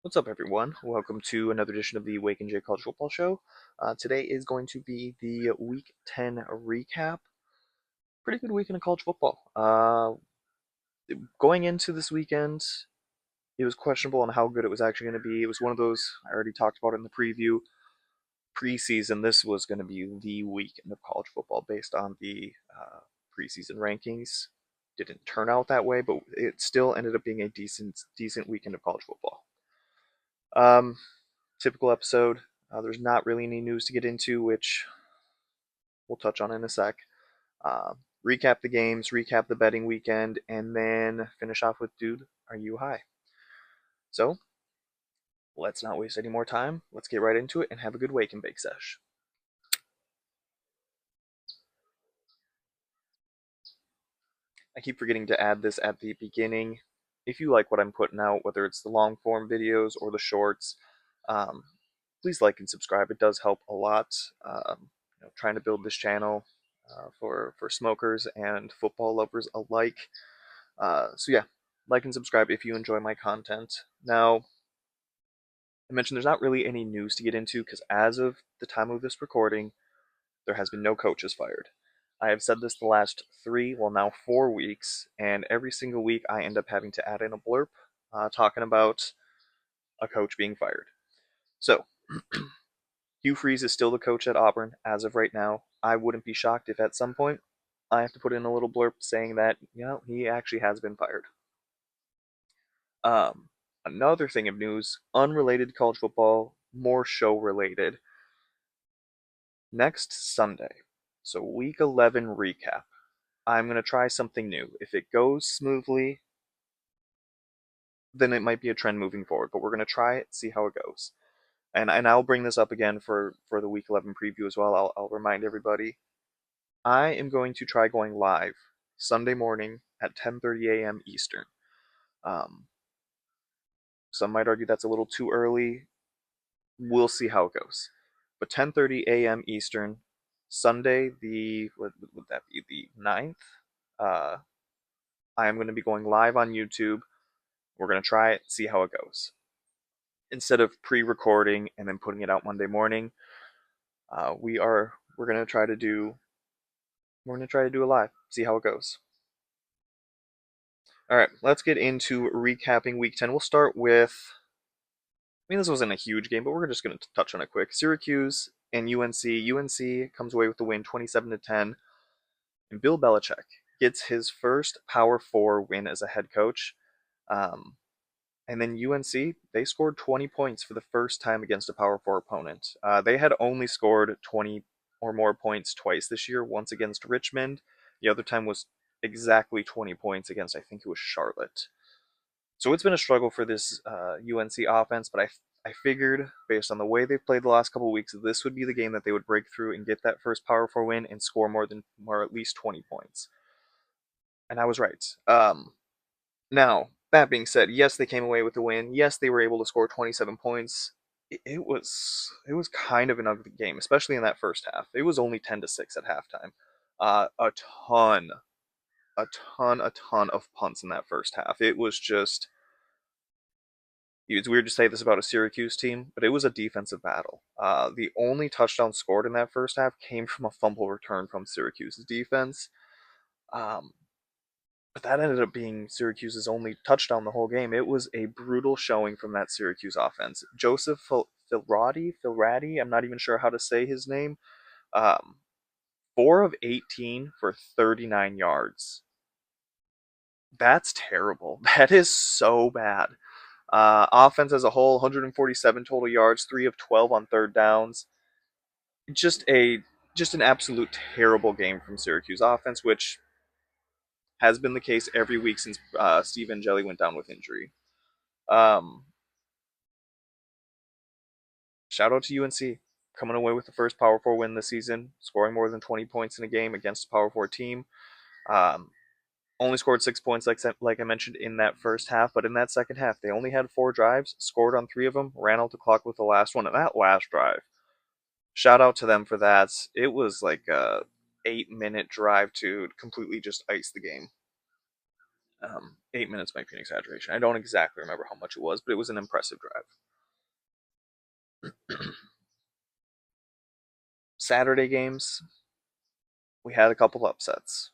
What's up, everyone? Welcome to another edition of the Wake and J College Football Show. Today is going to be the Week 10 recap. Pretty good weekend of college football. Going into this weekend, it was questionable on how good it was actually going to be. It was one of those I already talked about in the preview. Preseason, this was going to be the weekend of college football based on the preseason rankings. Didn't turn out that way, but it still ended up being a decent weekend of college football. Um, Typical episode. There's not really any news to get into, which we'll touch on in a sec. Uh, recap the games, recap the betting weekend, and then finish off with Dude, Are You High? So, let's not waste any more time. Let's get right into it and have a good wake and bake sesh. I keep forgetting to add this at the beginning. If you like what I'm putting out, whether it's the long form videos or the shorts, um, please like and subscribe. It does help a lot. Trying to build this channel for smokers and football lovers alike. So yeah, like and subscribe if you enjoy my content. Now, I mentioned there's not really any news to get into because as of the time of this recording, there has been no coaches fired. I have said this the last 3, well now 4 weeks, and every single week I end up having to add in a blurb talking about a coach being fired. So, Hugh Freeze is still the coach at Auburn as of right now. I wouldn't be shocked if at some point I have to put in a little blurb saying that, he actually has been fired. Um, Another thing of news, unrelated to college football, more show related. Next Sunday, so week 11 recap. I'm going to try something new. If it goes smoothly, then it might be a trend moving forward, but we're going to try it, see how it goes. And I'll bring this up again for the week 11 preview as well. I'll remind everybody. I am going to try going live Sunday morning at 10:30 a.m. Eastern. Um, some might argue that's a little too early. We'll see how it goes. But 10:30 a.m. Eastern, Sunday, the what would that be, the 9th? Uh, I am going to be going live on YouTube. We're going to try it, see how it goes. Instead of pre-recording and then putting it out Monday morning, we're going to try to do a live, see how it goes. All right, let's get into recapping Week 10. We'll start with, this wasn't a huge game, but we're just going to touch on it quick. Syracuse and UNC. UNC comes away with the win, 27-10. And Bill Belichick gets his first Power Four win as a head coach. And then UNC, they scored 20 points for the first time against a Power Four opponent. They had only scored 20 or more points twice this year, once against Richmond. The other time was exactly 20 points against, I think it was Charlotte. So it's been a struggle for this UNC offense, but I figured, based on the way they've played the last couple of weeks, this would be the game that they would break through and get that first Power Four win and score at least 20 points. And I was right. Now, that being said, yes, they came away with the win. Yes, they were able to score 27 points. It was kind of an ugly game, especially in that first half. It was only 10-6 at halftime. A ton, a ton of punts in that first half. It was just, it's weird to say this about a Syracuse team, but it was a defensive battle. The only touchdown scored in that first half came from a fumble return from Syracuse's defense. Um, but that ended up being Syracuse's only touchdown the whole game. It was a brutal showing from that Syracuse offense. Joseph Filrati, I'm not even sure how to say his name. Um, 4 of 18 for 39 yards. That's terrible. That is so bad. Offense as a whole, 147 total yards, 3 of 12 on third downs. Just an absolute terrible game from Syracuse offense, which has been the case every week since Steve Angeli went down with injury. Um, Shout out to UNC coming away with the first Power Four win this season, scoring more than 20 points in a game against a Power Four team. Um, Only scored 6 points, like I mentioned, in that first half, but in that second half, they only had 4 drives, scored on 3 of them, ran out the clock with the last one, and that last drive, shout out to them for that. It was like a 8-minute drive to completely just ice the game. 8 minutes might be an exaggeration. I don't exactly remember how much it was, but it was an impressive drive. Saturday games, we had a couple upsets.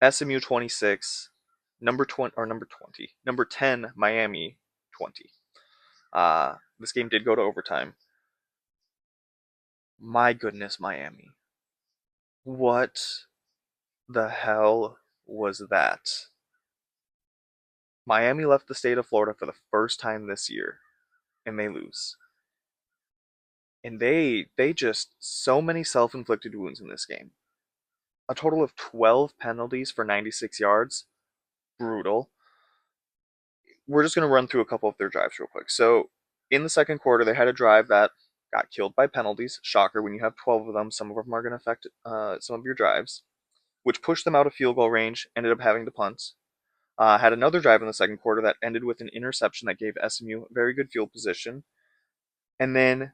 SMU 26, number 20 or number 20, number 10 Miami 20. This game did go to overtime. My goodness, Miami. What the hell was that? Miami left the state of Florida for the first time this year, and they lose. And they just so many self-inflicted wounds in this game. A total of 12 penalties for 96 yards. Brutal. We're just going to run through a couple of their drives real quick. So, in the second quarter, they had a drive that got killed by penalties. Shocker, when you have 12 of them, some of them are going to affect some of your drives, which pushed them out of field goal range, ended up having to punt. Had another drive in the second quarter that ended with an interception that gave SMU very good field position. And then,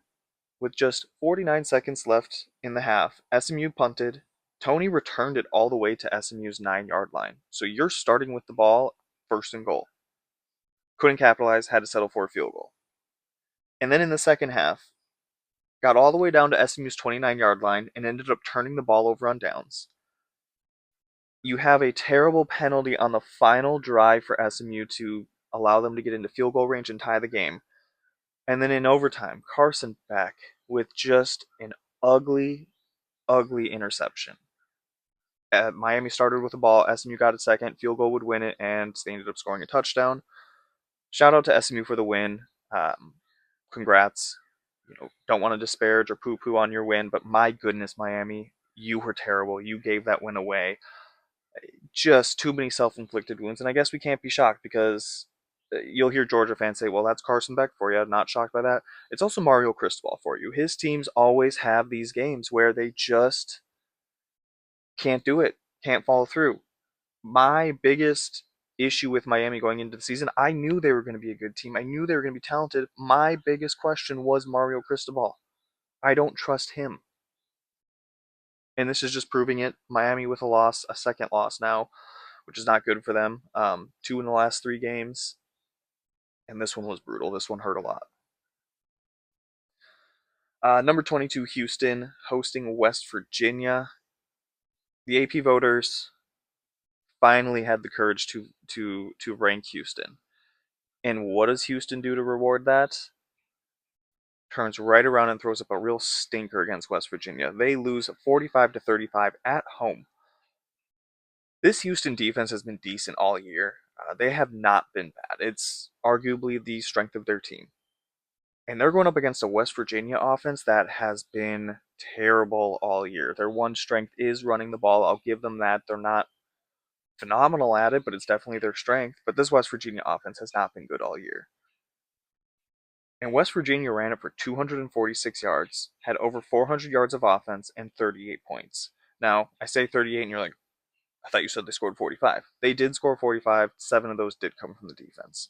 with just 49 seconds left in the half, SMU punted. Tony returned it all the way to SMU's 9-yard line. So you're starting with the ball, first and goal. Couldn't capitalize, had to settle for a field goal. And then in the second half, got all the way down to SMU's 29-yard line and ended up turning the ball over on downs. You have a terrible penalty on the final drive for SMU to allow them to get into field goal range and tie the game. And then in overtime, Carson Beck with just an ugly, ugly interception. Miami started with the ball, SMU got a second, field goal would win it, and they ended up scoring a touchdown. Shout out to SMU for the win. Congrats. Don't want to disparage or poo-poo on your win, but my goodness, Miami, you were terrible. You gave that win away. Just too many self-inflicted wounds, and I guess we can't be shocked because you'll hear Georgia fans say, well, that's Carson Beck for you. Not shocked by that. It's also Mario Cristobal for you. His teams always have these games where they just can't do it, can't follow through. My biggest issue with Miami going into the season, I knew they were going to be a good team. I knew they were going to be talented. My biggest question was Mario Cristobal. I don't trust him. And this is just proving it. Miami with a loss, a second loss now, which is not good for them. Two in the last three games. And this one was brutal. This one hurt a lot. Number 22, Houston, hosting West Virginia. The AP voters finally had the courage to rank Houston. And what does Houston do to reward that? Turns right around and throws up a real stinker against West Virginia. They lose 45-35 at home. This Houston defense has been decent all year. They have not been bad. It's arguably the strength of their team. And they're going up against a West Virginia offense that has been terrible all year. Their one strength is running the ball. I'll give them that. They're not phenomenal at it, but it's definitely their strength. But this West Virginia offense has not been good all year. And West Virginia ran it for 246 yards, had over 400 yards of offense, and 38 points. Now, I say 38, and you're like, I thought you said they scored 45. They did score 45. 7 of those did come from the defense.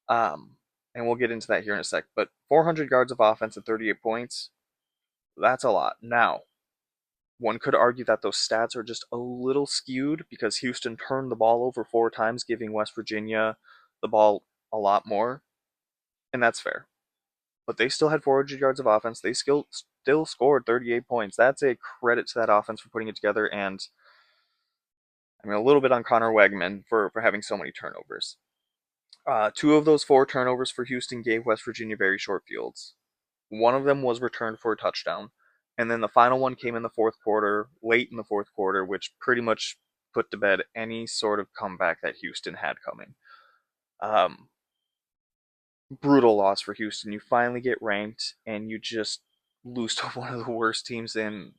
And we'll get into that here in a sec. But 400 yards of offense and 38 points, that's a lot. Now, one could argue that those stats are just a little skewed because Houston turned the ball over 4 times, giving West Virginia the ball a lot more. And that's fair. But they still had 400 yards of offense. They still scored 38 points. That's a credit to that offense for putting it together. And I mean, a little bit on Connor Wegman for having so many turnovers. 2 of those 4 turnovers for Houston gave West Virginia very short fields. One of them was returned for a touchdown. And then the final one came in the fourth quarter, late in the fourth quarter, which pretty much put to bed any sort of comeback that Houston had coming. Brutal loss for Houston. You finally get ranked, and you just lose to one of the worst teams in,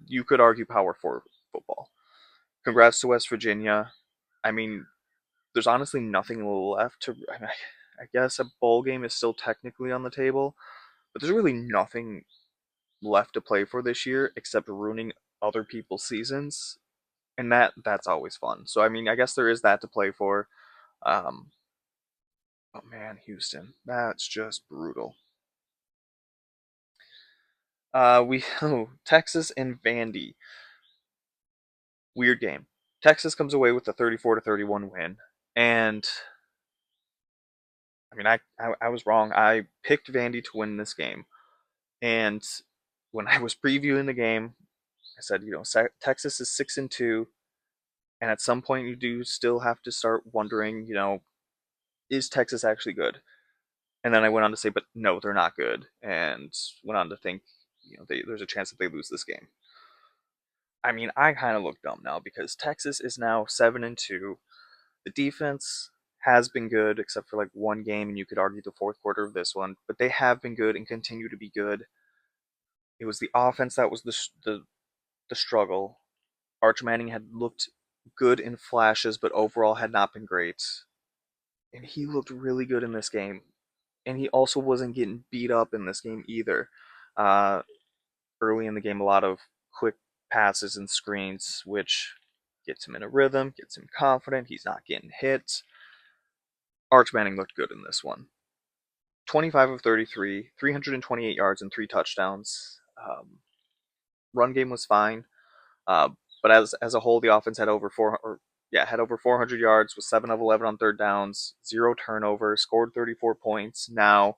you could argue, Power 4 football. Congrats to West Virginia. I mean, there's honestly nothing left to. I guess a bowl game is still technically on the table, but there's really nothing left to play for this year except ruining other people's seasons, and that's always fun. So I mean, I guess there is that to play for. Um, but man, Houston, that's just brutal. We Texas and Vandy. Weird game. Texas comes away with a 34-31 win, and I mean, I was wrong. I picked Vandy to win this game, and when I was previewing the game, I said, Texas is 6-2, and at some point you do still have to start wondering, is Texas actually good? And then I went on to say, but no, they're not good, and went on to think, there's a chance that they lose this game. I mean, I kind of look dumb now because Texas is now 7-2. The defense has been good, except for like one game, and you could argue the fourth quarter of this one. But they have been good and continue to be good. It was the offense that was the struggle. Arch Manning had looked good in flashes, but overall had not been great. And he looked really good in this game. And he also wasn't getting beat up in this game either. Uh, Early in the game, a lot of quick passes and screens, which gets him in a rhythm, gets him confident. He's not getting hit. Arch Manning looked good in this one. 25 of 33, 328 yards and 3 touchdowns. Run game was fine, uh, but as a whole, the offense had had over 400 yards, with 7 of 11 on third downs, 0 turnovers, scored 34 points. Now,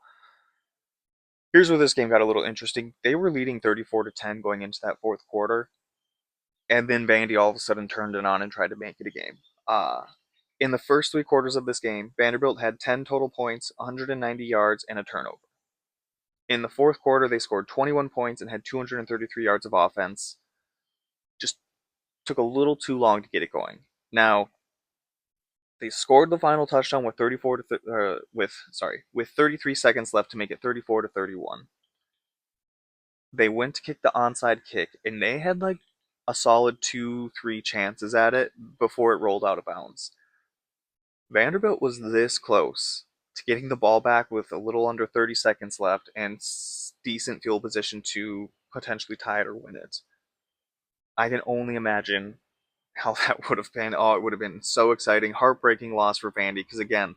here's where this game got a little interesting. They were leading 34-10 going into that fourth quarter, and then Vandy all of a sudden turned it on and tried to make it a game. In the first 3 quarters of this game, Vanderbilt had 10 total points, 190 yards, and a turnover. In the fourth quarter, they scored 21 points and had 233 yards of offense. Just took a little too long to get it going. Now, they scored the final touchdown with 33 seconds left to make it 34-31. They went to kick the onside kick, and they had like a solid 2-3 chances at it before it rolled out of bounds. Vanderbilt was this close to getting the ball back with a little under 30 seconds left and decent field position to potentially tie it or win it. I can only imagine how that would have been. Oh, it would have been so exciting. Heartbreaking loss for Vandy because, again,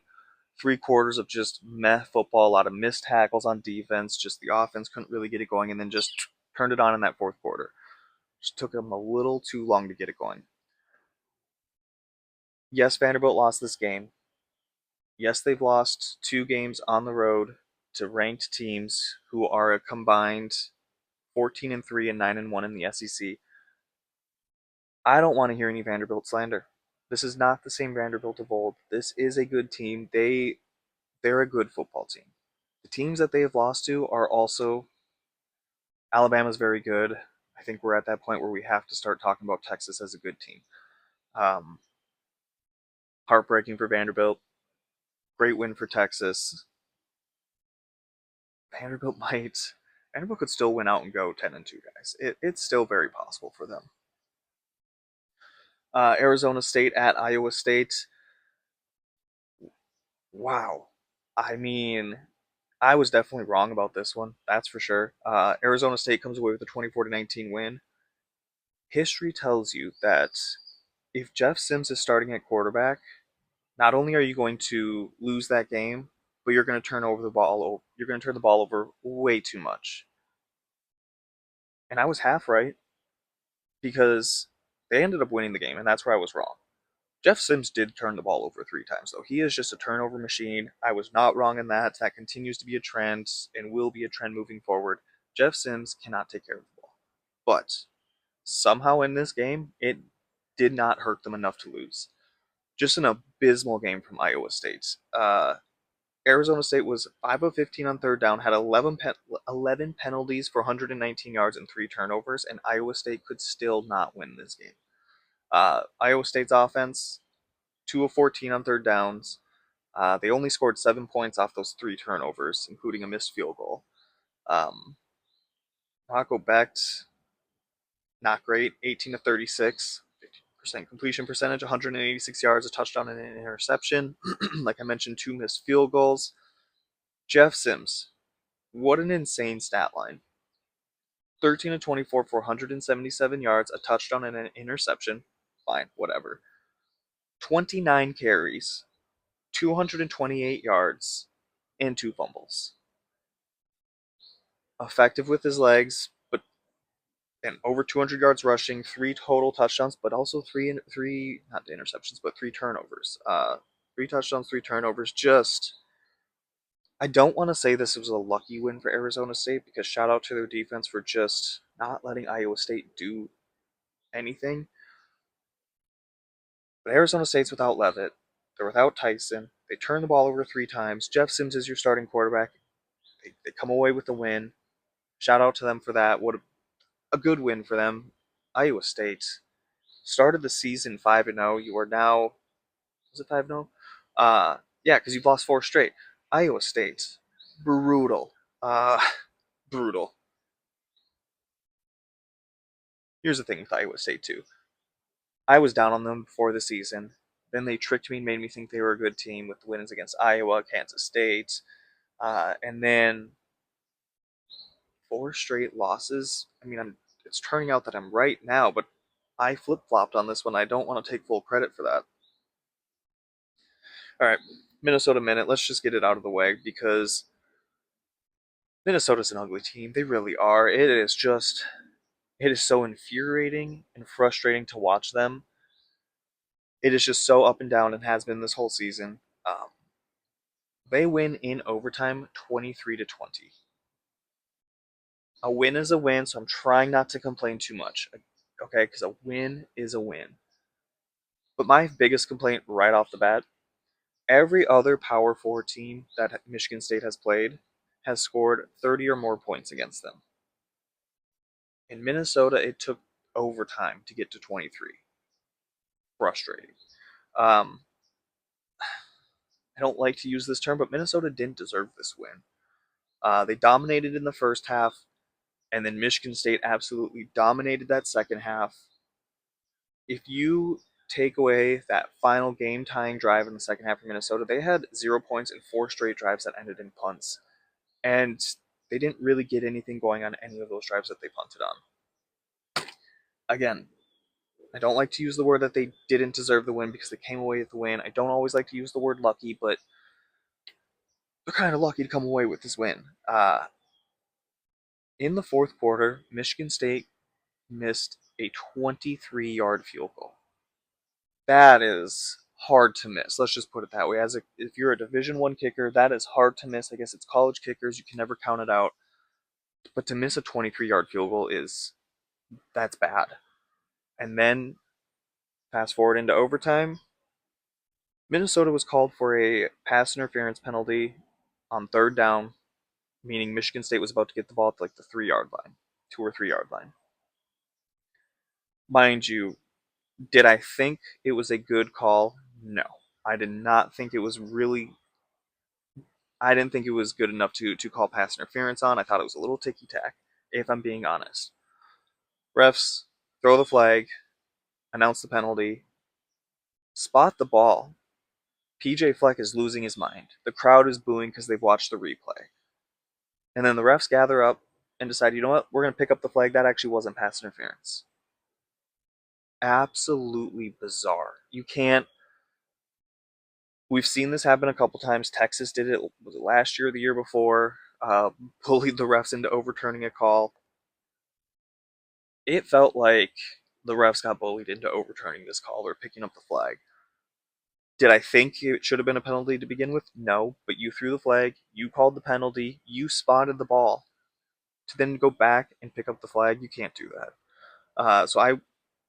3 quarters of just meh football, a lot of missed tackles on defense. Just the offense couldn't really get it going, and then just turned it on in that fourth quarter. Just took them a little too long to get it going. Yes, Vanderbilt lost this game. Yes, they've lost 2 games on the road to ranked teams who are a combined 14-3 and 9-1 in the SEC. I don't want to hear any Vanderbilt slander. This is not the same Vanderbilt of old. This is a good team. They're a good football team. The teams that they have lost to are also Alabama's very good. I think we're at that point where we have to start talking about Texas as a good team. Um, Heartbreaking for Vanderbilt. Great win for Texas. Vanderbilt might. Vanderbilt could still win out and go 10-2, guys. It's still very possible for them. Arizona State at Iowa State. Wow. I mean, I was definitely wrong about this one. That's for sure. Arizona State comes away with a 24-19 win. History tells you that if Jeff Sims is starting at quarterback, not only are you going to lose that game, but you're going to turn over the ball. You're going to turn the ball over way too much. And I was half right because they ended up winning the game, and that's where I was wrong. Jeff Sims did turn the ball over 3 times, though. He is just a turnover machine. I was not wrong in that. That continues to be a trend and will be a trend moving forward. Jeff Sims cannot take care of the ball. But somehow in this game, it did not hurt them enough to lose. Just an abysmal game from Iowa State. Arizona State was 5 of 15 on third down, had 11 penalties for 119 yards and 3 turnovers, and Iowa State could still not win this game. Iowa State's offense, 2 of 14 on third downs. They only scored 7 points off those 3 turnovers, including a missed field goal. Rocco Becht, not great, 18 to 36, 50% completion percentage, 186 yards, a touchdown and an interception. Like I mentioned, 2 missed field goals. Jeff Sims, what an insane stat line. 13 to 24 for 177 yards, a touchdown and an interception. Fine, whatever. 29 carries, 228 yards, and 2 fumbles. Effective with his legs, but and over 200 yards rushing, 3 total touchdowns, but also three not interceptions, but 3 turnovers. 3 touchdowns, 3 turnovers. Just I don't want to say this was a lucky win for Arizona State because shout out to their defense for just not letting Iowa State do anything. But Arizona State's without Levitt. They're without Tyson. They turn the ball over 3 times. Jeff Sims is your starting quarterback. They come away with the win. Shout out to them for that. What a good win for them. Iowa State started the season 5-0. You are now, was it 5-0? Yeah, because you've lost 4 straight. Iowa State, brutal. Uh, brutal. Here's the thing with Iowa State, too. I was down on them before the season. Then they tricked me and made me think they were a good team with the wins against Iowa, Kansas State, and then 4 straight losses. I mean, it's turning out that I'm right now, but I flip flopped on this one. I don't want to take full credit for that. All right, Minnesota Minute. Let's just get it out of the way because Minnesota's an ugly team. They really are. It is so infuriating and frustrating to watch them. It is just so up and down and has been this whole season. They win in overtime 23-20. A win is a win, so I'm trying not to complain too much. Okay, because a win is a win. But my biggest complaint right off the bat, every other Power 4 team that Michigan State has played has scored 30 or more points against them. In Minnesota, it took overtime to get to 23. Frustrating. Um, I don't like to use this term, but Minnesota didn't deserve this win. They dominated in the first half, and then Michigan State absolutely dominated that second half. If you take away that final game tying drive in the second half for Minnesota, they had 0 points in 4 straight drives that ended in punts. And they didn't really get anything going on any of those drives that they punted on. Again, I don't like to use the word that they didn't deserve the win because they came away with the win. I don't always like to use the word lucky, but they're kind of lucky to come away with this win. In the fourth quarter, Michigan State missed a 23-yard field goal. That is hard to miss. Let's just put it that way. If you're a Division I kicker, that is hard to miss. I guess it's college kickers; you can never count it out. But to miss a 23-yard field goal that's bad. And then fast forward into overtime, Minnesota was called for a pass interference penalty on third down, meaning Michigan State was about to get the ball at like the 3-yard line, 2 or 3 yard line. Mind you, did I think it was a good call? No. I did not think it was really I didn't think it was good enough to call pass interference on. I thought it was a little ticky tack, if I'm being honest. Refs throw the flag, announce the penalty, spot the ball. PJ Fleck is losing his mind. The crowd is booing because they've watched the replay. And then the refs gather up and decide, you know what, we're going to pick up the flag. That actually wasn't pass interference. Absolutely bizarre. You can't. We've seen this happen a couple times. Texas did it, was it last year or the year before? Bullied the refs into overturning a call. It felt like the refs got bullied into overturning this call or picking up the flag. Did I think it should have been a penalty to begin with? No, but you threw the flag, you called the penalty, you spotted the ball. To then go back and pick up the flag, you can't do that.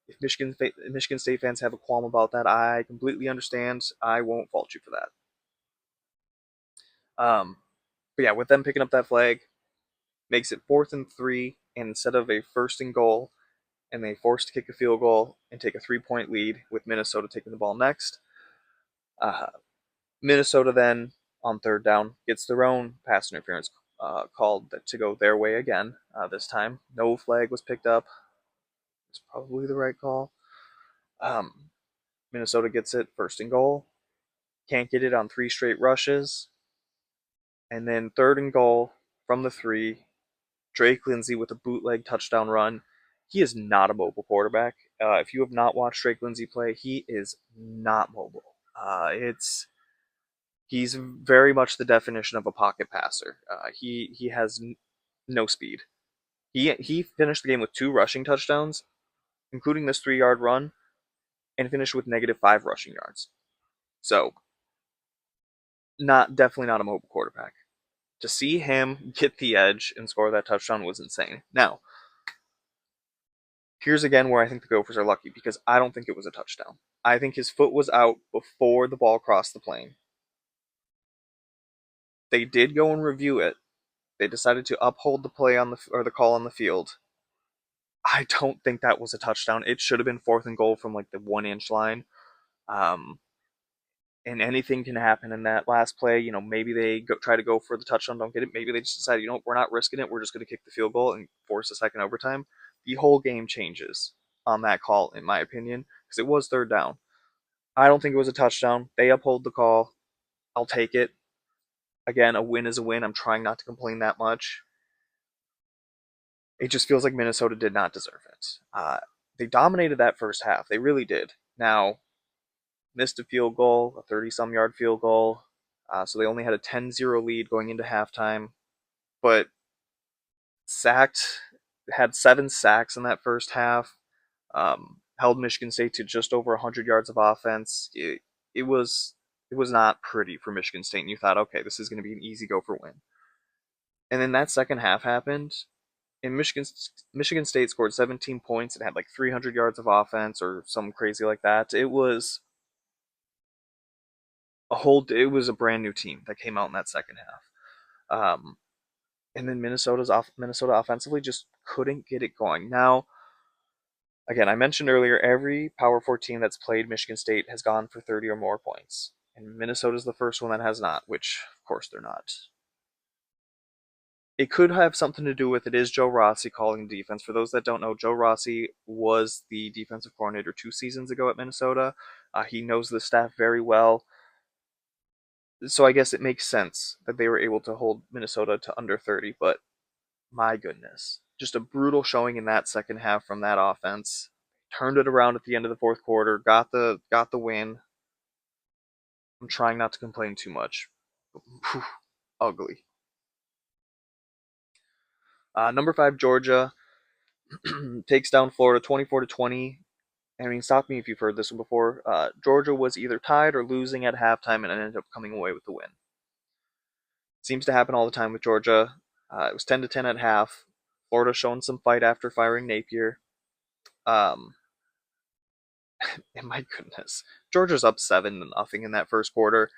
If Michigan State fans have a qualm about that, I completely understand. I won't fault you for that. But yeah, with them picking up that flag, makes it 4th and 3, and instead of a 1st and goal, and they forced to kick a field goal and take a 3-point lead with Minnesota taking the ball next. Minnesota then, on third down, gets their own pass interference called to go their way again. This time, no flag was picked up. It's probably the right call. Minnesota gets it 1st and goal. Can't get it on 3 straight rushes. And then 3rd and goal from the 3. Drake Lindsey with a bootleg touchdown run. He is not a mobile quarterback. If you have not watched Drake Lindsey play, he is not mobile. He's very much the definition of a pocket passer. He has no speed. He finished the game with 2 rushing touchdowns, including this 3 yard run, and finished with -5 rushing yards. So not definitely not a mobile quarterback. To see him get the edge and score that touchdown was insane. Now, here's again where I think the Gophers are lucky because I don't think it was a touchdown. I think his foot was out before the ball crossed the plane. They did go and review it. They decided to uphold the play on the call on the field. I don't think that was a touchdown. It should have been 4th and goal from like the 1 inch line. Um, and anything can happen in that last play. Maybe they try to go for the touchdown, don't get it. Maybe they just decide, we're not risking it. We're just going to kick the field goal and force a second overtime. The whole game changes on that call, in my opinion, because it was 3rd down. I don't think it was a touchdown. They uphold the call. I'll take it. Again, a win is a win. I'm trying not to complain that much. It just feels like Minnesota did not deserve it. They dominated that first half. They really did. Now, missed a field goal, a 30-some yard field goal. So they only had a 10-0 lead going into halftime. But had 7 sacks in that first half. Held Michigan State to just over 100 yards of offense. It was not pretty for Michigan State, and you thought, okay, this is going to be an easy Gopher win. And then that second half happened, and Michigan State scored 17 points and had like 300 yards of offense or something crazy like that. It was a brand new team that came out in that second half. And then Minnesota offensively just couldn't get it going. Now, again, I mentioned earlier, every Power 4 team that's played Michigan State has gone for 30 or more points. And Minnesota's the first one that has not, which, of course, they're not. It could have something to do with it is Joe Rossi calling defense. For those that don't know, Joe Rossi was the defensive coordinator 2 seasons ago at Minnesota. He knows the staff very well. So I guess it makes sense that they were able to hold Minnesota to under 30, but my goodness. Just a brutal showing in that second half from that offense. Turned it around at the end of the fourth quarter, got the win. I'm trying not to complain too much. Whew, ugly. Number 5 Georgia takes down Florida 24-20. I mean, stop me if you've heard this one before. Georgia was either tied or losing at halftime and ended up coming away with the win. Seems to happen all the time with Georgia. It was 10-10 at half. Florida showing some fight after firing Napier. Um, and my goodness, Georgia's up 7-0 in that first quarter,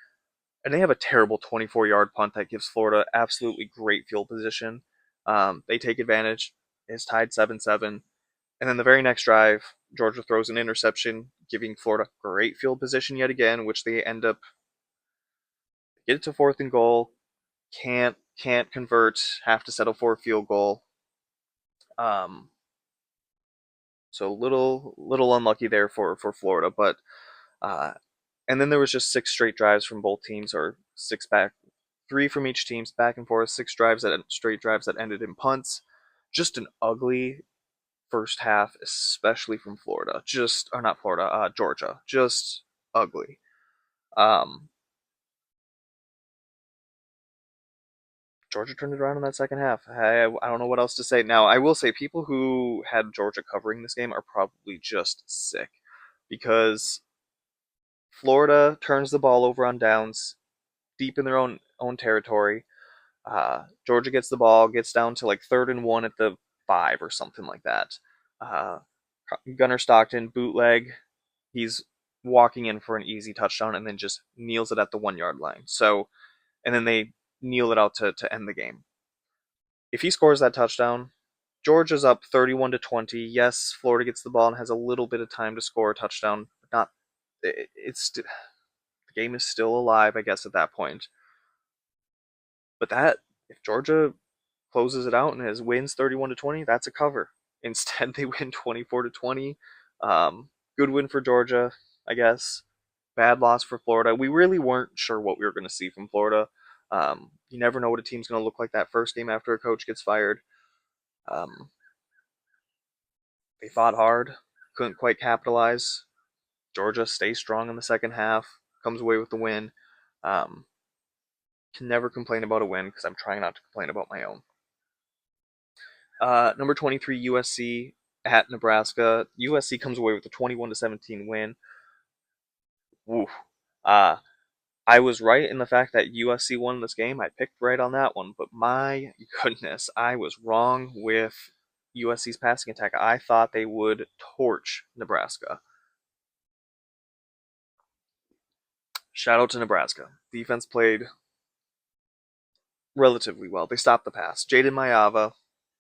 and they have a terrible 24-yard punt that gives Florida absolutely great field position. They take advantage. It's tied 7-7. And then the very next drive, Georgia throws an interception, giving Florida great field position yet again, which they end up get it to 4th and goal. Can't convert. Have to settle for a field goal. Um, so little unlucky there for Florida, but uh, and then there was just 6 straight drives from both teams, or 3 from each team's back and forth. 6 straight drives that ended in punts. Just an ugly first half, especially from Florida. Or not Florida, Georgia. Just ugly. Um, Georgia turned it around in that second half. I don't know what else to say. Now, I will say people who had Georgia covering this game are probably just sick because Florida turns the ball over on downs deep in their own territory. Georgia gets the ball, gets down to like 3rd and 1 at the 5 or something like that. Uh, Gunnar Stockton bootleg. He's walking in for an easy touchdown and then just kneels it at the 1 yard line. So, and then they kneel it out to end the game. If he scores that touchdown, Georgia's up 31-20. Yes, Florida gets the ball and has a little bit of time to score a touchdown, but not. The game is still alive, I guess, at that point. But if Georgia closes it out and wins 31-20, that's a cover. Instead, they win 24-20. Good win for Georgia, I guess. Bad loss for Florida. We really weren't sure what we were going to see from Florida. You never know what a team's going to look like that first game after a coach gets fired. Um, they fought hard, couldn't quite capitalize. Georgia stays strong in the second half, comes away with the win. Um, can never complain about a win because I'm trying not to complain about my own. Number 23 USC at Nebraska. USC comes away with a 21-17 win. Woof. Uh, I was right in the fact that USC won this game. I picked right on that one, but my goodness, I was wrong with USC's passing attack. I thought they would torch Nebraska. Shout out to Nebraska. Defense played relatively well. They stopped the pass. Jaden Mayava,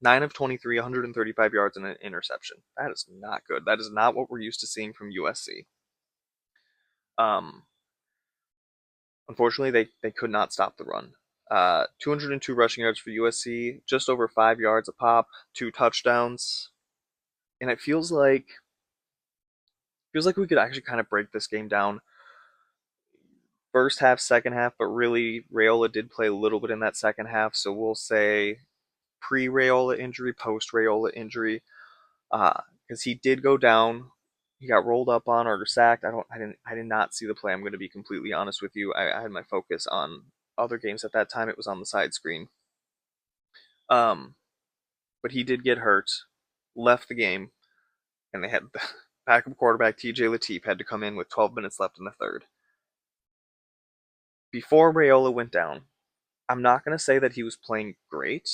9 of 23, 135 yards and an interception. That is not good. That is not what we're used to seeing from USC. Um, Unfortunately, they could not stop the run. 202 rushing yards for USC, just over 5 yards a pop, 2 touchdowns, and it feels like we could actually kind of break this game down. First half, second half, but really Rayola did play a little bit in that second half, so we'll say pre-Rayola injury, post-Rayola injury, because he did go down. He got rolled up on or sacked. I did not see the play. I'm going to be completely honest with you. I had my focus on other games at that time. It was on the side screen. Um, but he did get hurt, left the game, and they had the backup quarterback TJ Lateef had to come in with 12 minutes left in the third. Before Rayola went down, I'm not going to say that he was playing great.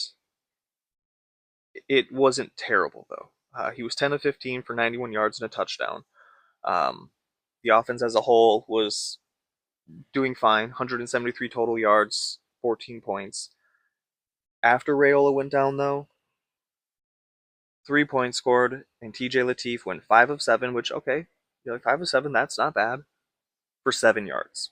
It wasn't terrible though. He was 10 of 15 for 91 yards and a touchdown. Um, the offense as a whole was doing fine. 173 total yards, 14 points. After Rayola went down though, 3 points scored, and TJ Lateef went 5 of 7, which, okay, you're like 5 of 7, that's not bad, for 7 yards.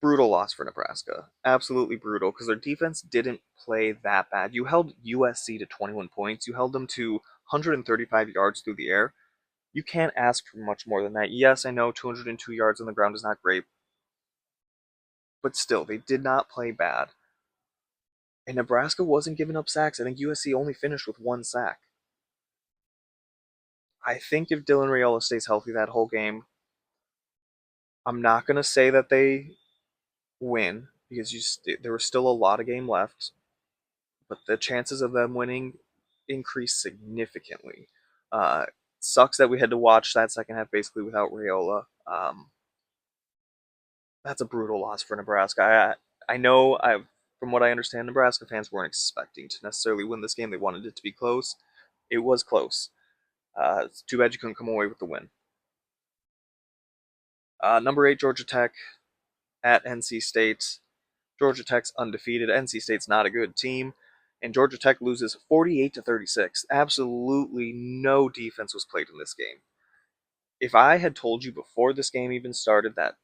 Brutal loss for Nebraska. Absolutely brutal, because their defense didn't play that bad. You held USC to 21 points, you held them to 135 yards through the air. You can't ask for much more than that. Yes, I know 202 yards on the ground is not great, but still, they did not play bad. And Nebraska wasn't giving up sacks. I think USC only finished with 1 sack. I think if Dylan Raiola stays healthy that whole game, I'm not going to say that they win because there was still a lot of game left, but the chances of them winning increased significantly. Uh, Sucks that we had to watch that second half basically without Raiola. That's a brutal loss for Nebraska. I know from what I understand, Nebraska fans weren't expecting to necessarily win this game. They wanted it to be close. It was close. It's too bad you couldn't come away with the win. Number 8, Georgia Tech at NC State. Georgia Tech's undefeated. NC State's not a good team. And Georgia Tech loses 48-36. Absolutely no defense was played in this game. If I had told you before this game even started that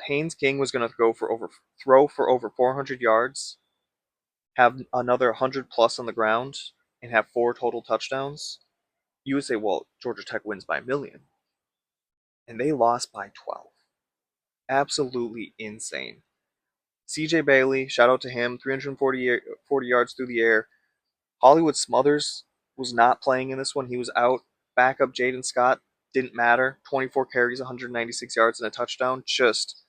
Haynes King was going to throw for over 400 yards, have another 100 plus on the ground, and have 4 total touchdowns, you would say, well, Georgia Tech wins by a million. And they lost by 12. Absolutely insane. CJ Bailey, shout out to him, 340 yards through the air. Hollywood Smothers was not playing in this one. He was out. Backup Jaden Scott didn't matter. 24 carries, 196 yards, and a touchdown. Just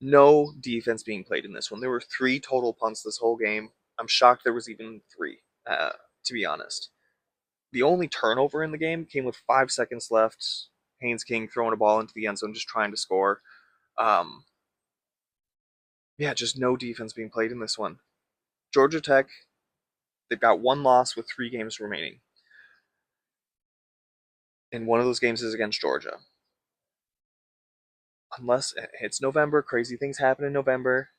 no defense being played in this one. There were 3 total punts this whole game. I'm shocked there was even 3, to be honest. The only turnover in the game came with 5 seconds left. Haynes King throwing a ball into the end zone, just trying to score. Um, yeah, just no defense being played in this one. Georgia Tech, they've got 1 loss with 3 games remaining. And one of those games is against Georgia. Unless it's November, crazy things happen in November.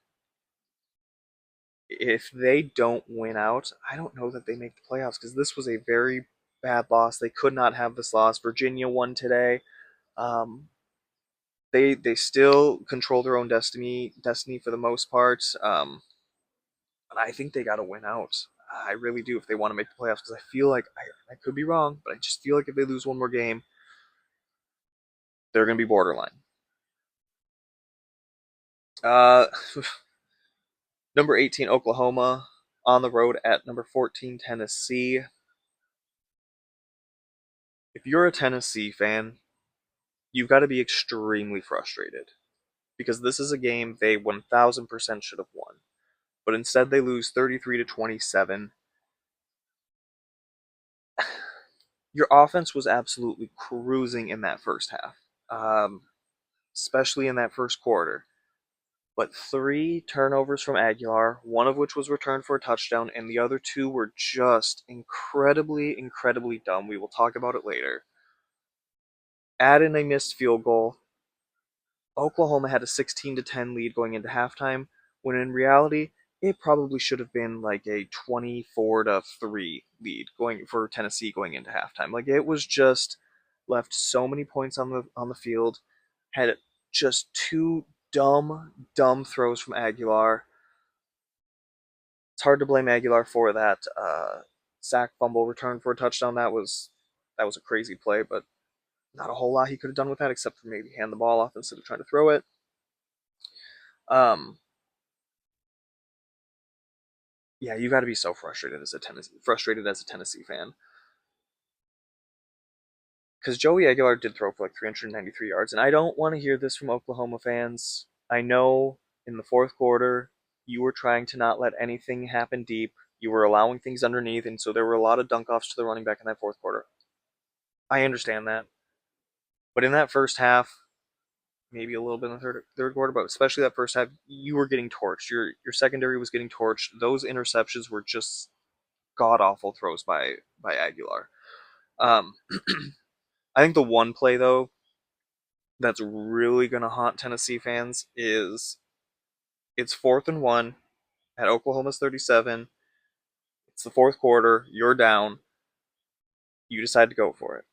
If they don't win out, I don't know that they make the playoffs because this was a very bad loss. They could not have this loss. Virginia won today. Um, they still control their own destiny for the most part. But I think they got to win out. I really do if they want to make the playoffs because I feel like I could be wrong, but I just feel like if they lose one more game, they're going to be borderline. Uh, Number 18 Oklahoma on the road at number 14 Tennessee. If you're a Tennessee fan, you've got to be extremely frustrated because this is a game they 1000% should have won. but instead they lose 33 to 27. Your offense was absolutely cruising in that first half, um, especially in that first quarter. But three turnovers from Aguilar, one of which was returned for a touchdown, and the other two were just incredibly, incredibly dumb. We will talk about it later. Add in a missed field goal. Oklahoma had a 16 to 10 lead going into halftime, when in reality, it probably should have been like a 24 to 3 lead going for Tennessee going into halftime. Like it was just left so many points on the field, had just two dumb throws from Aguilar. It's hard to blame Aguilar for that sack fumble return for a touchdown. That was a crazy play, but not a whole lot he could have done with that except for maybe hand the ball off instead of trying to throw it. Um, yeah, you got to be so frustrated as a Tennessee fan because Joey Aguilar did throw for like 393 yards, and I don't want to hear this from Oklahoma fans. I know in the fourth quarter you were trying to not let anything happen deep. You were allowing things underneath, and so there were a lot of dunk offs to the running back in that fourth quarter. I understand that, but in that first half, maybe a little bit in the third quarter, but especially that first half, you were getting torched. Your secondary was getting torched. Those interceptions were just god awful throws by Aguilar. Um, I think the one play though that's really gonna haunt Tennessee fans is it's 4th and 1 at Oklahoma's 37. It's the fourth quarter. You're down. You decide to go for it,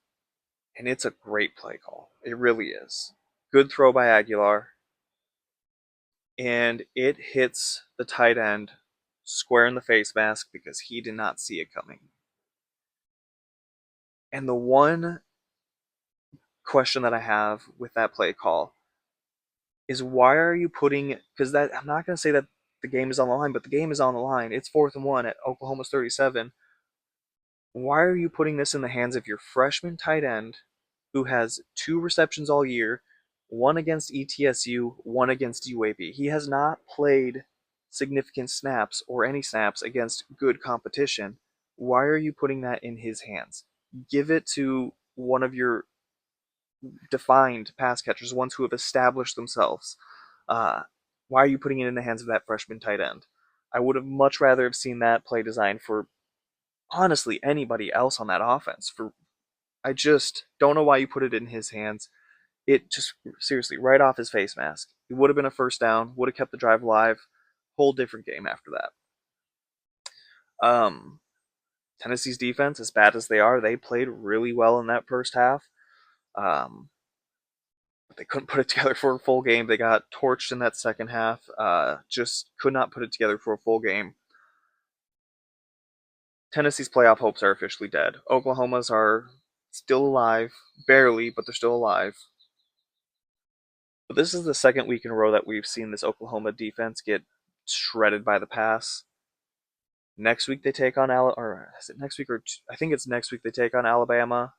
and it's a great play call. It really is. Good throw by Aguilar, and it hits the tight end square in the face mask because he did not see it coming. And the one question that I have with that play call is why are you putting because that I'm not going to say that the game is on the line, but the game is on the line. It's 4th and 1 at Oklahoma's 37. Why are you putting this in the hands of your freshman tight end who has 2 receptions all year, one against ETSU, one against UAB? He has not played significant snaps or any snaps against good competition. Why are you putting that in his hands? Give it to one of your defined pass catchers, ones who have established themselves. Uh, why are you putting it in the hands of that freshman tight end? I would have much rather have seen that play design for honestly anybody else on that offense. For I just don't know why you put it in his hands. It just seriously right off his face mask. It would have been a first down. Would have kept the drive alive. Whole different game after that. Um, Tennessee's defense, as bad as they are, they played really well in that first half. Um, but they couldn't put it together for a full game. They got torched in that second half. Just could not put it together for a full game. Tennessee's playoff hopes are officially dead. Oklahoma's are still alive, barely, but they're still alive. But this is the second week in a row that we've seen this Oklahoma defense get shredded by the pass. Next week they take on or is it next week or I think it's next week they take on Alabama.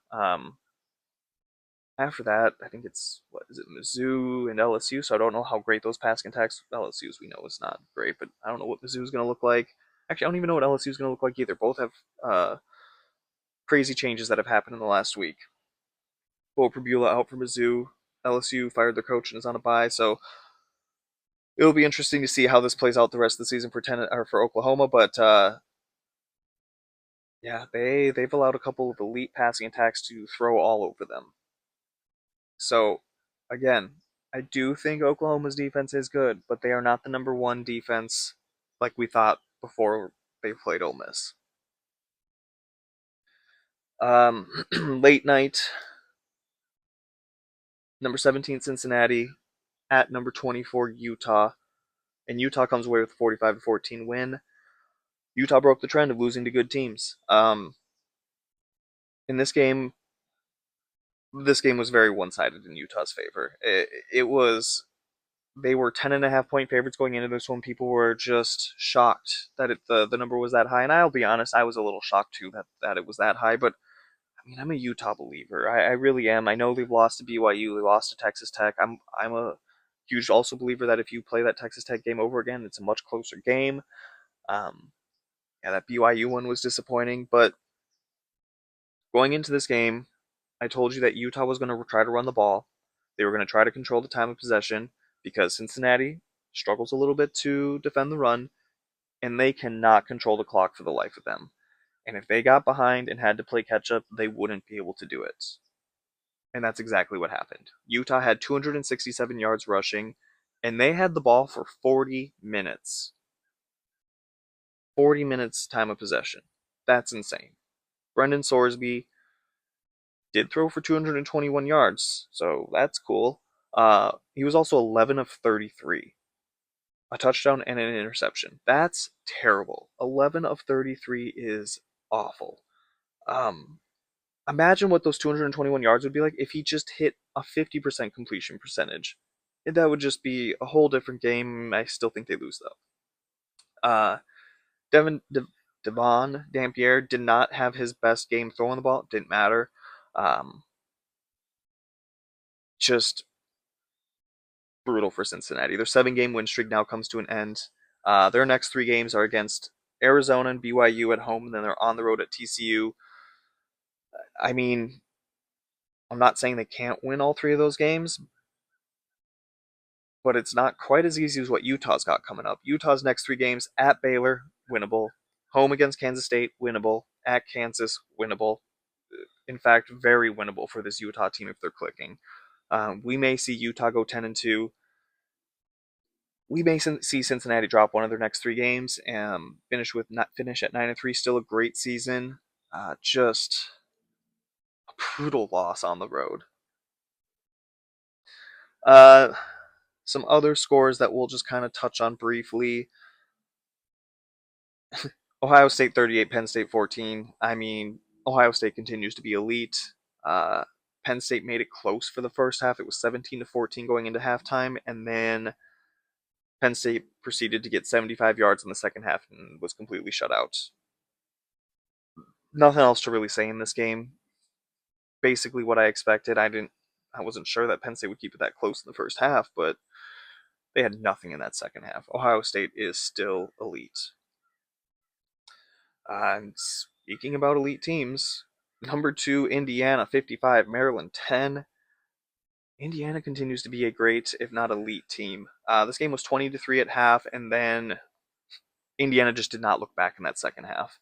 After that, I think it's what is it, Mizzou and LSU. So I don't know how great those passing attacks. LSU, as we know, is not great, but I don't know what Mizzou is going to look like. Actually, I don't even know what LSU is going to look like either. Both have crazy changes that have happened in the last week. Bo Prabula out for Mizzou. LSU fired their coach and is on a bye, so it'll be interesting to see how this plays out the rest of the season for Oklahoma. But yeah, they've allowed a couple of elite passing attacks to throw all over them. So again, I do think Oklahoma's defense is good, but they are not the number one defense like we thought before they played Ole Miss. Late night, number 17 Cincinnati at number 24 Utah, and Utah comes away with a 45-14 win. Utah broke the trend of losing to good teams. In this game was very one-sided in Utah's favor. It was they were 10.5 point favorites going into this one. People were just shocked that the number was that high, and I'll be honest, I was a little shocked too that it was that high. But I mean, I'm a Utah believer. I really am. I know they've lost to BYU, they lost to Texas Tech. I'm a Huge also believer that if you play that Texas Tech game over again, it's a much closer game. Um, yeah, that BYU one was disappointing, but going into this game, I told you that Utah was going to try to run the ball. They were going to try to control the time of possession because Cincinnati struggles a little bit to defend the run, and they cannot control the clock for the life of them. And if they got behind and had to play catch up, they wouldn't be able to do it. And that's exactly what happened. Utah had 267 yards rushing, and they had the ball for 40 minutes. 40 minutes time of possession. That's insane. Brendan Sorsby did throw for 221 yards, so that's cool. He was also 11 of 33, a touchdown and an interception. That's terrible. 11 of 33 is awful. Um, Imagine what those 221 yards would be like if he just hit a 50% completion percentage. That would just be a whole different game. I still think they lose though. Devin Devon Dampier did not have his best game throwing the ball. It didn't matter. Um, just brutal for Cincinnati. Their 7 game win streak now comes to an end. Their next 3 games are against Arizona and BYU at home, and then they're on the road at TCU. I mean, I'm not saying they can't win all 3 of those games, but it's not quite as easy as what Utah's got coming up. Utah's next 3 games at Baylor, winnable. Home against Kansas State, winnable. At Kansas, winnable. In fact, very winnable for this Utah team if they're clicking. We may see Utah go 10-2. We may see Cincinnati drop one of their next 3 games and finish at 9-3. Still a great season. Just a brutal loss on the road. Uh, some other scores that we'll just kind of touch on briefly. Ohio State 38, Penn State 14. I mean, Ohio State continues to be elite. Uh, Penn State made it close for the first half. It was 17-14 going into halftime, and then Penn State proceeded to get 75 yards in the second half and was completely shut out. Nothing else to really say in this game. Basically what I expected. I wasn't sure that Penn State would keep it that close in the first half, but they had nothing in that second half. Ohio State is still elite. And speaking about elite teams, number 2, Indiana 55, Maryland 10. Indiana continues to be a great, if not elite, team. This game was 20-3 at half, and then Indiana just did not look back in that second half.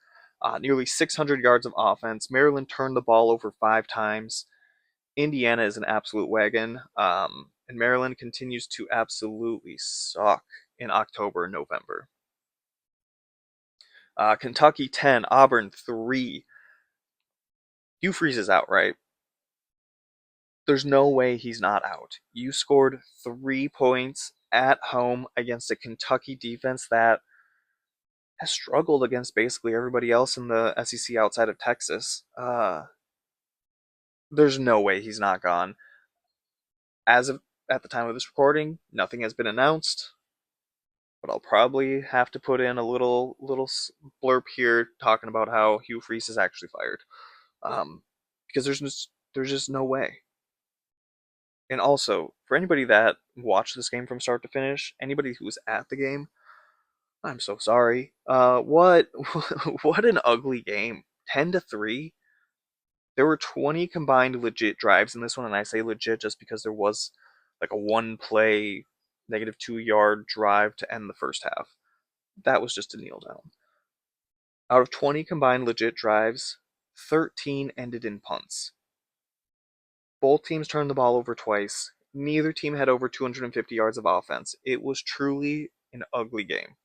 Nearly 600 yards of offense. Maryland turned the ball over 5 times. Indiana is an absolute wagon, and Maryland continues to absolutely suck in October and November. Kentucky 10, Auburn 3. Hugh Freeze is out, right? There's no way he's not out. You scored 3 points at home against a Kentucky defense that has struggled against basically everybody else in the SEC outside of Texas. There's no way he's not gone. As of at the time of this recording, nothing has been announced, but I'll probably have to put in a little blurb here talking about how Hugh Freeze is actually fired, because there's just no way. And also, for anybody that watched this game from start to finish, anybody who was at the game, I'm so sorry. What what an ugly game. 10-3. There were 20 combined legit drives in this one, and I say legit just because there was like a 1 play, -2 yard drive to end the first half. That was just a kneel down. Out of 20 combined legit drives, 13 ended in punts. Both teams turned the ball over twice. Neither team had over 250 yards of offense. It was truly an ugly game.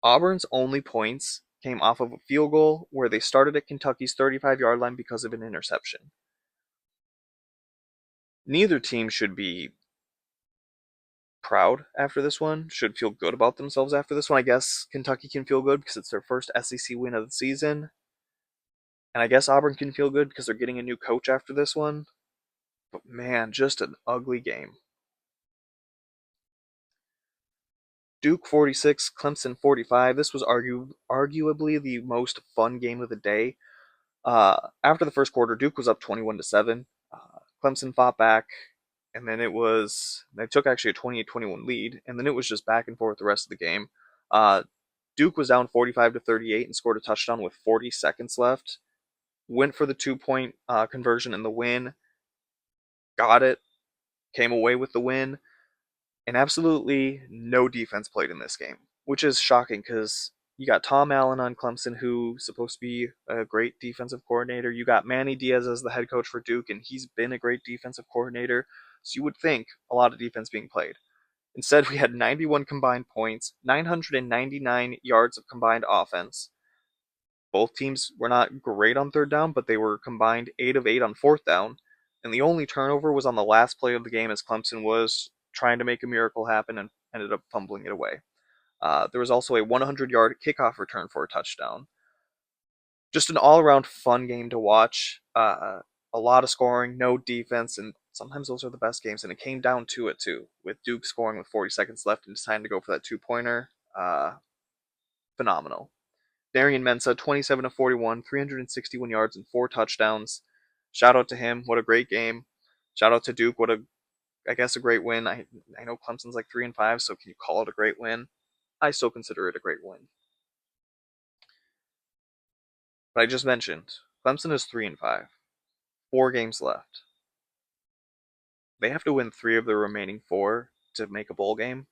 Auburn's only points came off of a field goal where they started at Kentucky's 35-yard line because of an interception. Neither team should be proud after this one, should feel good about themselves after this one. I guess Kentucky can feel good because it's their first SEC win of the season. And I guess Auburn can feel good because they're getting a new coach after this one. But man, just an ugly game. Duke 46, Clemson 45. This was arguably the most fun game of the day. After the first quarter, Duke was up 21-7. Clemson fought back, and then it was they took actually a 28-21 lead, and then it was just back and forth the rest of the game. Uh, Duke was down 45-38 and scored a touchdown with 40 seconds left. Went for the 2 point conversion and the win, got it, came away with the win, and absolutely no defense played in this game, which is shocking because you got Tom Allen on Clemson, who's supposed to be a great defensive coordinator. You got Manny Diaz as the head coach for Duke, and he's been a great defensive coordinator. So you would think a lot of defense being played. Instead, we had 91 combined points, 999 yards of combined offense. Both teams were not great on third down, but they were combined 8 of 8 on fourth down. And the only turnover was on the last play of the game as Clemson was trying to make a miracle happen and ended up fumbling it away. There was also a 100-yard kickoff return for a touchdown. Just an all-around fun game to watch. A lot of scoring, no defense, and sometimes those are the best games. And it came down to it too, with Duke scoring with 40 seconds left and deciding to go for that two-pointer. Phenomenal. Darian Mensah, 27 to 41, 361 yards and 4 touchdowns. Shout out to him. What a great game. Shout out to Duke. I guess a great win. I know Clemson's like 3-5, so can you call it a great win? I still consider it a great win. But I just mentioned Clemson is 3-5. 4 games left. They have to win 3 of the remaining 4 to make a bowl game.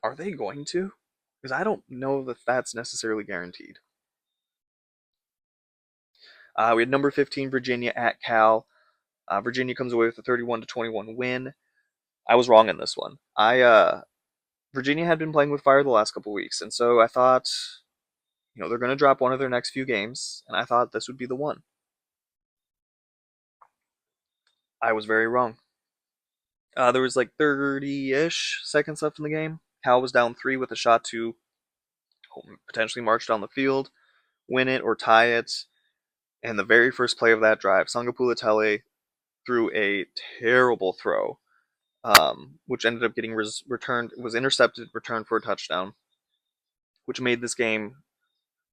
Are they going to? Because I don't know that that's necessarily guaranteed. We had number 15 Virginia at Cal. Virginia comes away with a 31-21 win. I was wrong in this one. Virginia had been playing with fire the last couple weeks, and so I thought, they're going to drop one of their next few games, and I thought this would be the one. I was very wrong. There was like 30-ish seconds left in the game. Cal was down 3 with a shot to potentially march down the field, win it or tie it. And the very first play of that drive, Sangapulatele threw a terrible throw, which ended up getting returned, was intercepted, returned for a touchdown, which made this game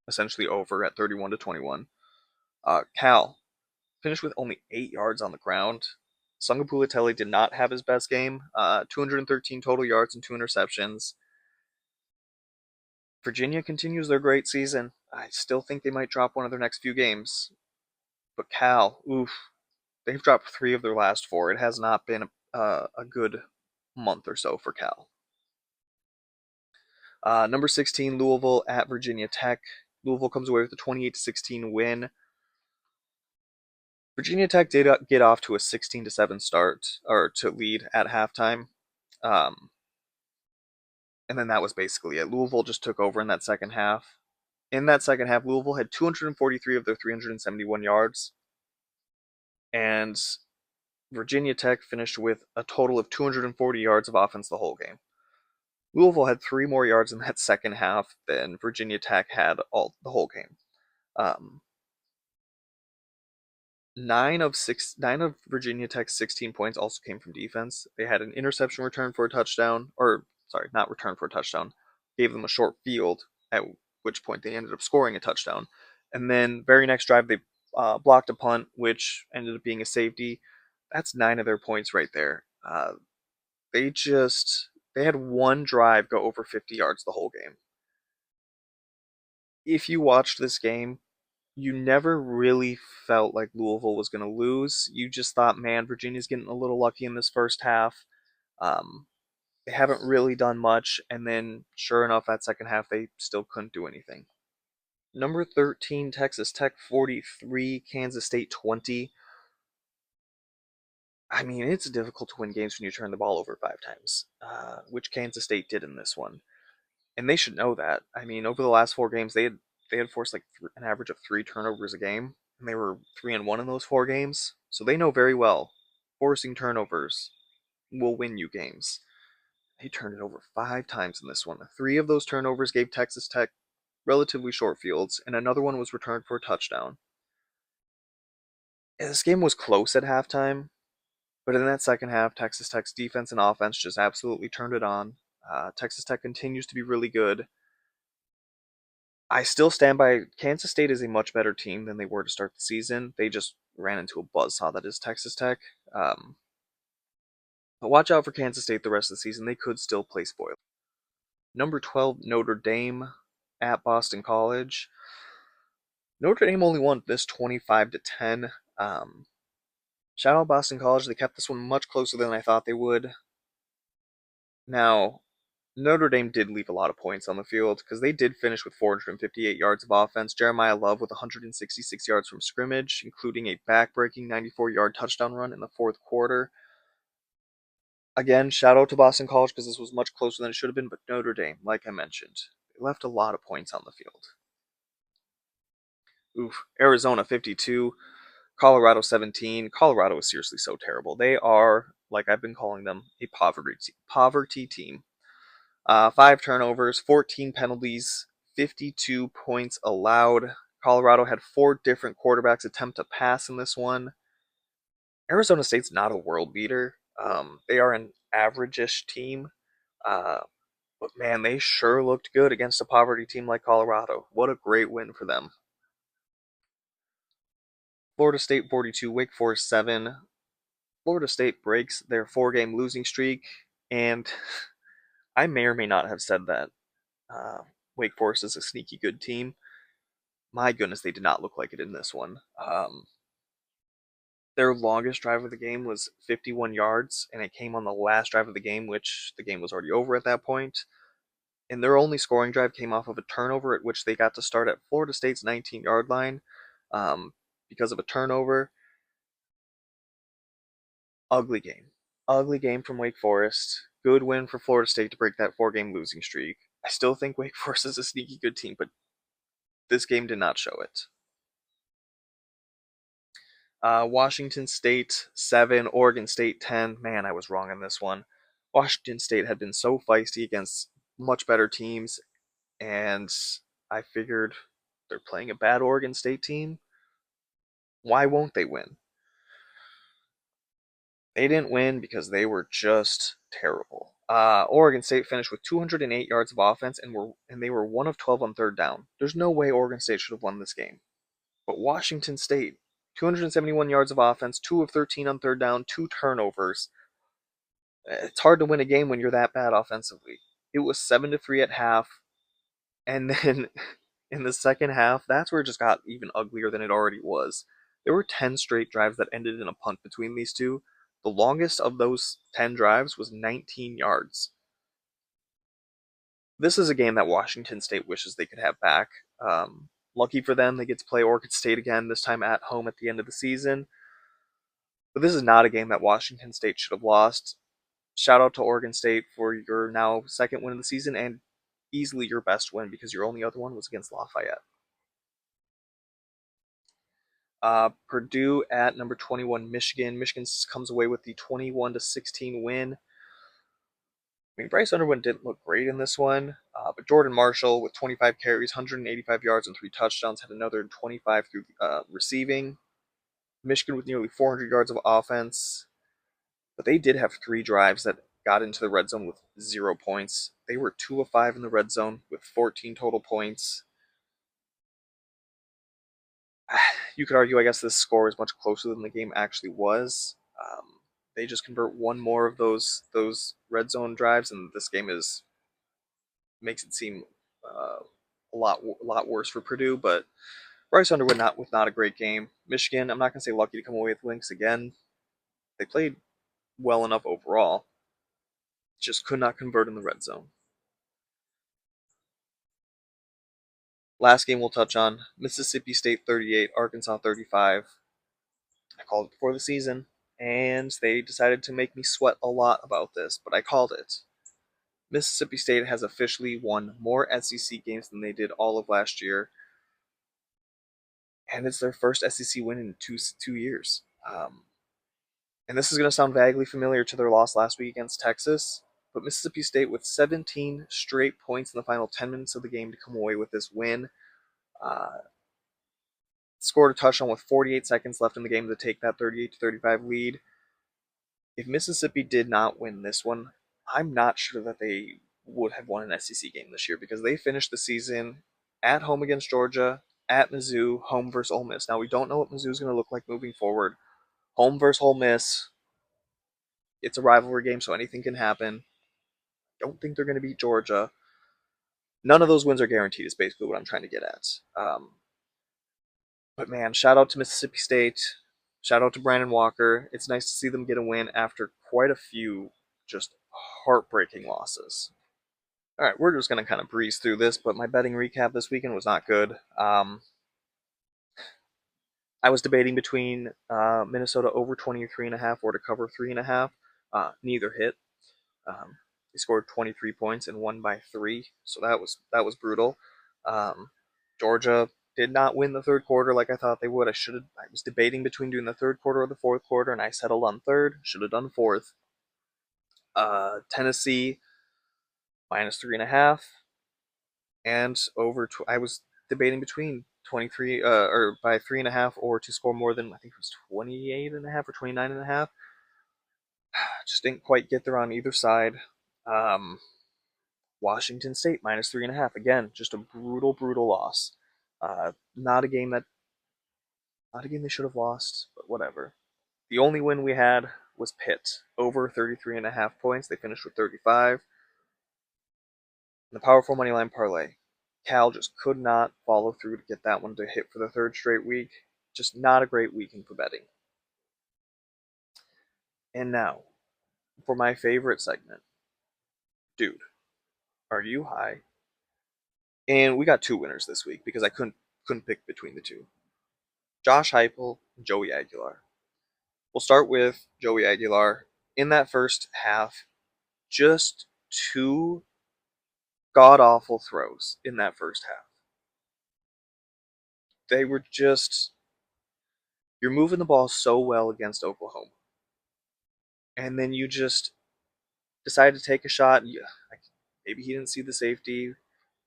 essentially over at 31-21. Cal finished with only 8 yards on the ground. Sangapulatele did not have his best game. 213 total yards and 2 interceptions. Virginia continues their great season. I still think they might drop one of their next few games. But Cal, oof, they've dropped 3 of their last 4. It has not been a good month or so for Cal. Number 16, Louisville at Virginia Tech. Louisville comes away with a 28-16 win. Virginia Tech did get off to a 16-7 start, or to lead at halftime. And then that was basically it. Louisville just took over in that second half. In that second half, Louisville had 243 of their 371 yards. And Virginia Tech finished with a total of 240 yards of offense the whole game. Louisville had 3 more yards in that second half than Virginia Tech had the whole game. Um, nine of Virginia Tech's 16 points also came from defense. They had an interception return for a touchdown, or sorry, not return for a touchdown. Gave them a short field, at which point they ended up scoring a touchdown. And then very next drive they blocked a punt, which ended up being a safety. That's 9 of their points right there. They had one drive go over 50 yards the whole game. If you watched this game, you never really felt like Louisville was going to lose. You just thought, man, Virginia's getting a little lucky in this first half. Um, they haven't really done much, and then sure enough, that second half, they still couldn't do anything. Number 13, Texas Tech 43, Kansas State 20. I mean, it's difficult to win games when you turn the ball over 5 times, which Kansas State did in this one. And they should know that. I mean, over the last 4 games, they had forced like an average of 3 turnovers a game, and they were 3-1 in those 4 games. So they know very well forcing turnovers will win you games. They turned it over 5 times in this one. 3 of those turnovers gave Texas Tech relatively short fields, and another one was returned for a touchdown. And this game was close at halftime, but in that second half, Texas Tech's defense and offense just absolutely turned it on. Texas Tech continues to be really good. I still stand by Kansas State is a much better team than they were to start the season. They just ran into a buzzsaw that is Texas Tech. Um, but watch out for Kansas State the rest of the season. They could still play spoiler. Number 12, Notre Dame at Boston College. Notre Dame only won this 25-10. Um, Shout out Boston College. They kept this one much closer than I thought they would. Now, Notre Dame did leave a lot of points on the field because they did finish with 458 yards of offense. Jeremiah Love with 166 yards from scrimmage, including a back-breaking 94-yard touchdown run in the fourth quarter. Again, shout out to Boston College because this was much closer than it should have been, but Notre Dame, like I mentioned, they left a lot of points on the field. Oof. Arizona 52, Colorado 17. Colorado is seriously so terrible. They are, like I've been calling them, a poverty team. 5 turnovers, 14 penalties, 52 points allowed. Colorado had 4 different quarterbacks attempt to pass in this one. Arizona State's not a world beater. They are an average-ish team. Uh, but man, they sure looked good against a poverty team like Colorado. What a great win for them. Florida State 42, Wake Forest 7. Florida State breaks their 4-game losing streak, and I may or may not have said that Wake Forest is a sneaky good team. My goodness, they did not look like it in this one. Their longest drive of the game was 51 yards, and it came on the last drive of the game, which the game was already over at that point. And their only scoring drive came off of a turnover at which they got to start at Florida State's 19-yard line because of a turnover. Ugly game. Ugly game from Wake Forest. Good win for Florida State to break that 4-game losing streak. I still think Wake Forest is a sneaky good team, but this game did not show it. Washington State 7, Oregon State 10. Man, I was wrong on this one. Washington State had been so feisty against much better teams, and I figured they're playing a bad Oregon State team. Why won't they win? They didn't win because they were just terrible. Oregon State finished with 208 yards of offense and they were 1 of 12 on third down. There's no way Oregon State should have won this game. But Washington State, 271 yards of offense, 2 of 13 on third down, 2 turnovers. It's hard to win a game when you're that bad offensively. It was 7-3 at half, and then in the second half, that's where it just got even uglier than it already was. There were 10 straight drives that ended in a punt between these two. The longest of those 10 drives was 19 yards. This is a game that Washington State wishes they could have back. Lucky for them, they get to play Oregon State again, this time at home at the end of the season. But this is not a game that Washington State should have lost. Shout out to Oregon State for your now second win of the season and easily your best win because your only other one was against Lafayette. Purdue at number 21, Michigan. Michigan comes away with the 21-16 win. I mean, Bryce Underwood didn't look great in this one, but Jordan Marshall with 25 carries, 185 yards, and 3 touchdowns had another 25 through receiving. Michigan with nearly 400 yards of offense, but they did have 3 drives that got into the red zone with 0 points. They were 2 of 5 in the red zone with 14 total points. You could argue, I guess, this score is much closer than the game actually was. They just convert one more of those red zone drives, and this game makes it seem a lot worse for Purdue. But Bryce Underwood not a great game. Michigan, I'm not gonna say lucky to come away with wins again. They played well enough overall, just could not convert in the red zone. Last game we'll touch on: Mississippi State 38, Arkansas 35. I called it before the season, and they decided to make me sweat a lot about this, but I called it. Mississippi State has officially won more SEC games than they did all of last year, and it's their first SEC win in two years. And this is going to sound vaguely familiar to their loss last week against Texas, but Mississippi State with 17 straight points in the final 10 minutes of the game to come away with this win. Scored a touchdown with 48 seconds left in the game to take that 38-35 lead. If Mississippi did not win this one, I'm not sure that they would have won an SEC game this year because they finished the season at home against Georgia, at Mizzou, home versus Ole Miss. Now we don't know what Mizzou is going to look like moving forward. Home versus Ole Miss. It's a rivalry game, so anything can happen. Don't think they're going to beat Georgia. None of those wins are guaranteed. Is basically what I'm trying to get at. But man, shout out to Mississippi State. Shout out to Brandon Walker. It's nice to see them get a win after quite a few just heartbreaking losses. All right, we're just going to kind of breeze through this, but my betting recap this weekend was not good. I was debating between Minnesota over 23.5 or to cover 3.5. Neither hit. They scored 23 points and won by 3, so that was brutal. Um, Georgia did not win the third quarter like I thought they would. I was debating between doing the third quarter or the fourth quarter, and I settled on third. Should have done fourth. Tennessee minus 3.5 and over. I was debating between 23 or by 3.5 or to score more than I think it was 28.5 or 29.5. Just didn't quite get there on either side. Um, Washington State minus 3.5. Again, just a brutal, brutal loss. Not a game that, not a game they should have lost, but whatever. The only win we had was Pitt over 33.5 points. They finished with 35. And the powerful money line parlay. Cal just could not follow through to get that one to hit for the third straight week. Just not a great weekend for betting. And now, for my favorite segment. Dude, are you high? And we got two winners this week because I couldn't pick between the two. Josh Heupel and Joey Aguilar. We'll start with Joey Aguilar. In that first half, just two god awful throws in that first half. They were just, you're moving the ball so well against Oklahoma. And then you just decide to take a shot. Maybe he didn't see the safety,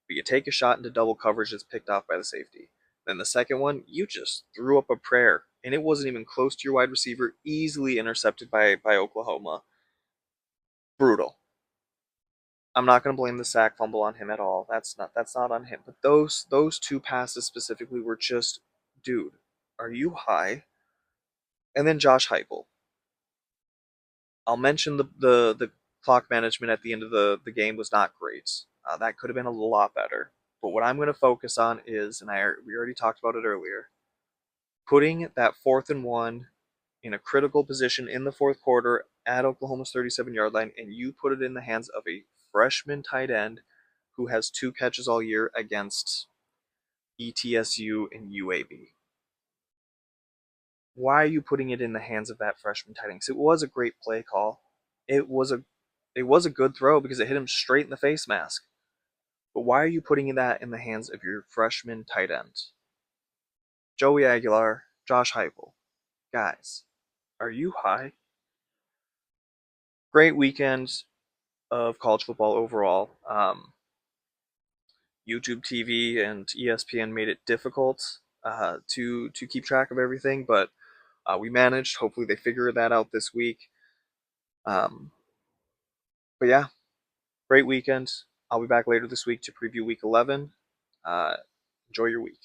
but you take a shot into double coverage that's picked off by the safety. Then the second one, you just threw up a prayer, and it wasn't even close to your wide receiver, easily intercepted by Oklahoma. Brutal. I'm not going to blame the sack fumble on him at all. That's not on him. But those two passes specifically were just, dude, are you high? And then Josh Heupel. I'll mention the clock management at the end of the game was not great. That could have been a lot better. But what I'm going to focus on is, and we already talked about it earlier, putting that 4th and 1 in a critical position in the fourth quarter at Oklahoma's 37-yard line, and you put it in the hands of a freshman tight end who has 2 catches all year against ETSU and UAB. Why are you putting it in the hands of that freshman tight end? Because it was a great play call. It was a good throw because it hit him straight in the face mask. But why are you putting that in the hands of your freshman tight end? Joey Aguilar, Josh Heupel. Guys, are you high? Great weekend of college football overall. YouTube TV and ESPN made it difficult to keep track of everything, but we managed. Hopefully, they figure that out this week. Um, but yeah, great weekend. I'll be back later this week to preview Week 11. Uh, enjoy your week.